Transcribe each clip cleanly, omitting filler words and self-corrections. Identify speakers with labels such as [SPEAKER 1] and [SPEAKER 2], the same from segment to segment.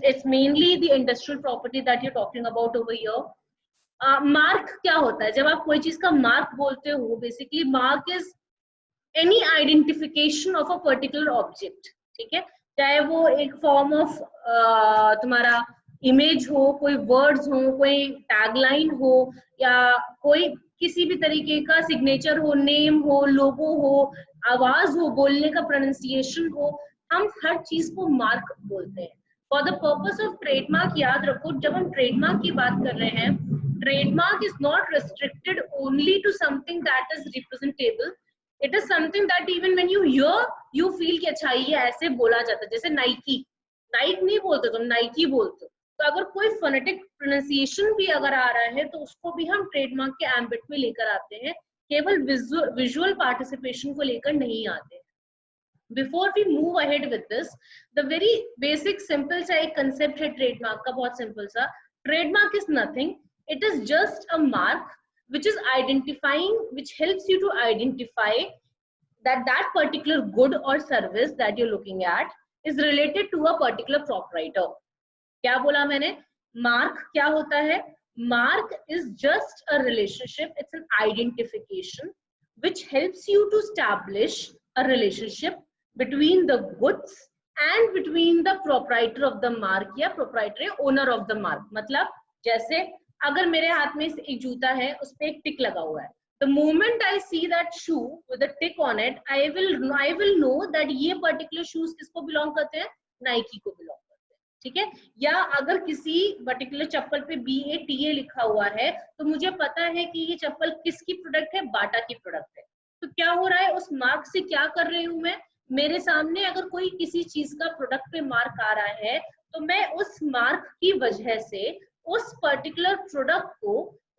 [SPEAKER 1] it's mainly the industrial property that you're talking about over here. Mark क्या होता है? जब आप कोई चीज का मार्क बोलते हो, basically mark is any identification of a particular object, ठीक है, चाहे वो एक फॉर्म ऑफ तुम्हारा इमेज हो, कोई वर्ड्स हो, कोई टैगलाइन हो, या कोई किसी भी तरीके का सिग्नेचर हो, नेम हो, लोगो हो, आवाज हो, बोलने का प्रोनाउंसिएशन हो, हम हर चीज को मार्क बोलते हैं. For the purpose of trademark, याद रखो, जब हम ट्रेडमार्क की बात कर रहे हैं, trademark is not restricted only to something that is representable. It is something that even when you hear you feel कि अच्छा ये ऐसे बोला जाता है. जैसे नाइकी, नाइक नहीं बोलते तुम, नाइकी बोलते हो. तो अगर कोई फोनेटिक प्रोनाउंसिएशन भी अगर आ रहा है तो उसको भी हम ट्रेडमार्क के एम्बिट में लेकर आते हैं, केवल विजुअल पार्टिसिपेशन को लेकर नहीं आते. Before we move ahead with this, the very basic simple सा एक कंसेप्ट है ट्रेडमार्क का, बहुत सिंपल सा. Trademark is nothing, it is just a mark which is identifying, which helps you to identify that particular good or service that you're looking at is related to a particular proprietor. क्या बोला मैंने? Mark क्या होता है? Mark is just a relationship, it's an identification which helps you to establish a relationship between the goods and between the proprietor of the mark या proprietary owner of the mark. मतलब जैसे अगर मेरे हाथ में एक जूता है, उस पे एक टिक लगा हुआ है, the moment I see that shoe with a tick on it, I will know that ये particular shoes किसको belong करते हैं? नाइकी को belong करते हैं, ठीक है. या अगर किसी particular चप्पल पे BATA लिखा हुआ है, तो मुझे पता है कि ये चप्पल किसकी प्रोडक्ट है? बाटा की प्रोडक्ट है. तो क्या हो रहा है? उस मार्क से क्या कर रही हूँ मैं? मेरे सामने अगर कोई किसी चीज का प्रोडक्ट पे मार्क आ रहा है, तो मैं उस मार्क की वजह से उस पर्टिकुलर प्रोडक्ट को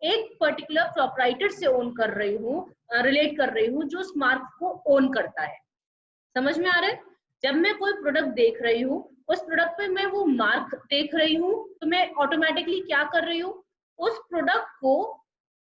[SPEAKER 1] एक पर्टिकुलर प्रोप्राइटर से ओन कर रही हूँ, रिलेट कर रही हूँ, जो उस मार्क को ओन करता है. समझ में आ रहा है? जब मैं कोई प्रोडक्ट देख रही हूँ, उस प्रोडक्ट पे मैं वो मार्क देख रही हूँ, तो मैं ऑटोमेटिकली क्या कर रही हूँ? उस प्रोडक्ट को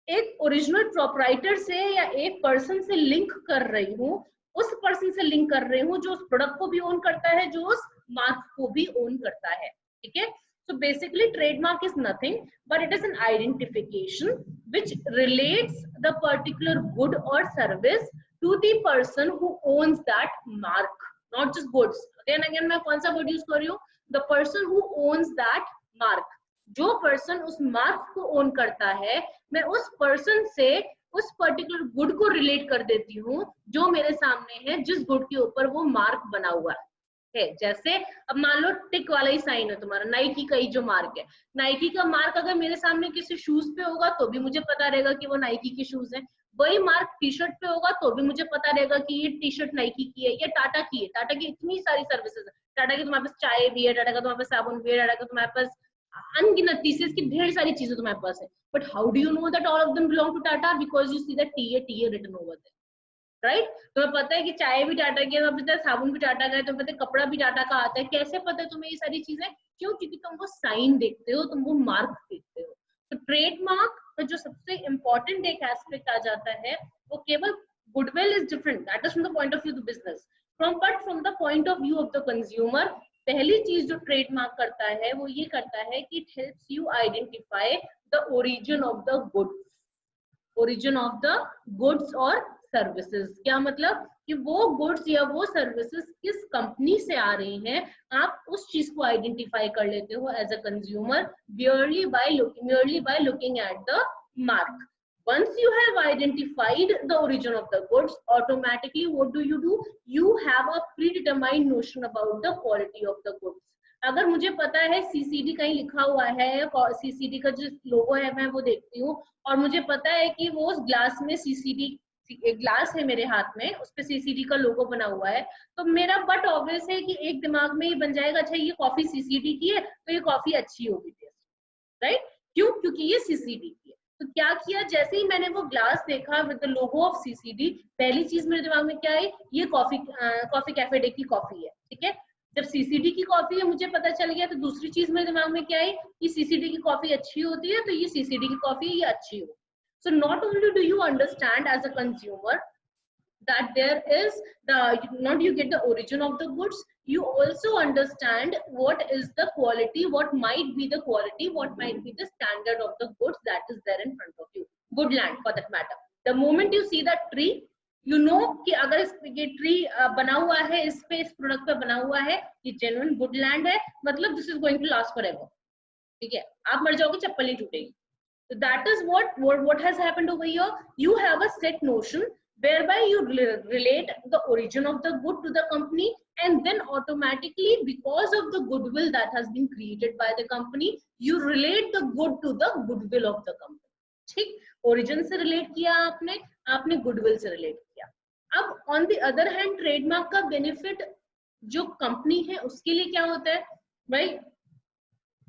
[SPEAKER 1] एक ओरिजिनल प्रोप्राइटर से या एक पर्सन से लिंक कर रही हूँ, उस पर्सन से लिंक कर रही हूँ जो उस प्रोडक्ट को भी ओन करता है, जो उस मार्क को भी ओन करता है, ठीक है. So basically trademark is nothing but it is an identification which relates the particular good or service to the person who owns that mark, not just goods. Again मैं कौन सा word use कर रही हूँ? The person who owns that mark. जो person उस mark को own करता है, मैं उस person से उस particular good को relate कर देती हूँ जो मेरे सामने है, जिस good के ऊपर वो mark बना हुआ है. जैसे अब मान लो टिक वाला ही साइन है तुम्हारा, नाइकी का ही जो मार्क है, नाइकी का मार्क अगर मेरे सामने किसी शूज पे होगा तो भी मुझे पता रहेगा कि वो नाइकी के शूज हैं. वही मार्क टी शर्ट पे होगा तो भी मुझे पता रहेगा कि ये टी शर्ट नाइकी की है या टाटा की है. टाटा की इतनी सारी सर्विसेज है, टाटा की तुम्हारे पास चाय भी है, टाटा का तुम्हारे पास साबुन भी है, टाटा का तुम्हारे पास अनगिनत पीसेस की ढेर सारी चीजें तुम्हारे पास है. But how do you know that all of them belong to Tata? Because you see that TA written over there, right. तुम्हें पता है कि चाय भी टाटा की है, तुम्हें पता है साबुन भी टाटा का है, तुम्हें पता है कपड़ा भी टाटा का आता है. कैसे पता है तुम्हें ये सारी चीजें? क्यों? क्योंकि तुम वो साइन देखते हो, तुम वो मार्क देखते हो. तो ट्रेडमार्क का जो सबसे इंपॉर्टेंट एक एस्पेक्ट आ जाता है, वो केवल goodwill is different, that is from the point of view of business, from the point of view of the consumer. पहली चीज जो ट्रेडमार्क करता है वो ये करता है कि it helps you identify the origin of the goods, origin of the goods और सर्विसेज. क्या मतलब? कि वो गुड्स या वो सर्विसेज किस कंपनी से आ रही हैं, आप उस चीज को आइडेंटिफाई कर लेते हो as a consumer merely by looking at the mark. Once you have identified the origin of the goods, automatically what do? You have a predetermined notion about the quality of the goods. अगर मुझे पता है CCD कहीं लिखा हुआ है, CCD का जो लोगो है मैं वो देखती हूँ, और मुझे पता है कि वो उस ग्लास में CCD, एक ग्लास है मेरे हाथ में, उस पे CCD का लोगो बना हुआ है, तो मेरा बट ऑब्वियस है कि एक दिमाग में ये बन जाएगा, अच्छा ये कॉफी CCD की है तो ये कॉफी अच्छी होगी टेस्ट, राइट. क्यों? क्योंकि ये CCD की है. तो क्या किया? जैसे ही मैंने वो ग्लास देखा with the logo of CCD, पहली चीज मेरे दिमाग में क्या आई? ये कॉफी कैफे डे की कॉफी है, ठीक है. जब CCD की कॉफी है मुझे पता चल गया, तो दूसरी चीज मेरे दिमाग में क्या आई? कि CCD की कॉफी अच्छी होती है, तो ये CCD की कॉफी ये अच्छी हो. So not only do you understand as a consumer that there is not you get the origin of the goods, you also understand what is the quality, what might be the quality, what might be the standard of the goods that is there in front of you. Woodland for that matter. The moment you see that tree, you know कि अगर इस ये tree बना हुआ है, इस पे इस प्रोडक्ट पे बना हुआ है, ये जेन्युइन वुडलैंड है, मतलब this is going to last for ever. ठीक है, आप मर जाओगे, चप्पल नहीं टूटेगी. So that is what has happened over here. You have a set notion whereby you relate the origin of the good to the company, and then automatically, because of the goodwill that has been created by the company, you relate the good to the goodwill of the company. ठीक, origin से relate किया आपने goodwill से relate किया. अब on the other hand, trademark का benefit जो company है उसके लिए क्या होता है भाई?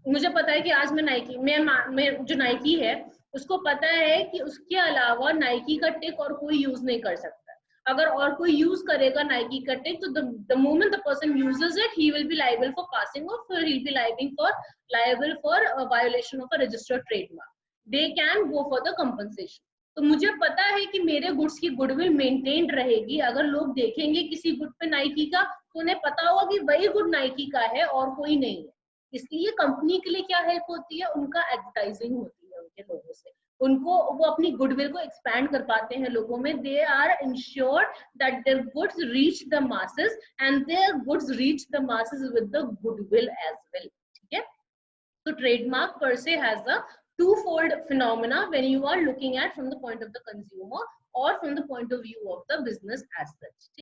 [SPEAKER 1] मुझे पता है कि आज मैं नाइकी, मैं जो नाइकी है उसको पता है कि उसके अलावा नाइकी का टिक और कोई यूज नहीं कर सकता. अगर और कोई यूज करेगा नाइकी का टिक, तो the moment the person uses it, he will be liable for passing off, or he'll be liable for a violation of a registered trademark. They can go for the compensation. तो मुझे पता है कि मेरे goods की goodwill maintained रहेगी. अगर लोग देखेंगे किसी गुड पे नाइकी का, तो उन्हें पता होगा कि वही गुड नाइकी का है और कोई नहीं है. इसलिए कंपनी के लिए क्या हेल्प होती है? उनका एडवर्टाइजिंग होती है उनके लोगों से. उनको वो अपनी गुडविल को एक्सपैंड कर पाते हैं लोगों में. They are insured that their goods reach the masses, and their goods reach the masses with the goodwill as well. ठीक है, तो trademark per se has a twofold phenomena when you are looking at from the point of the consumer or from the point of view of the business as such.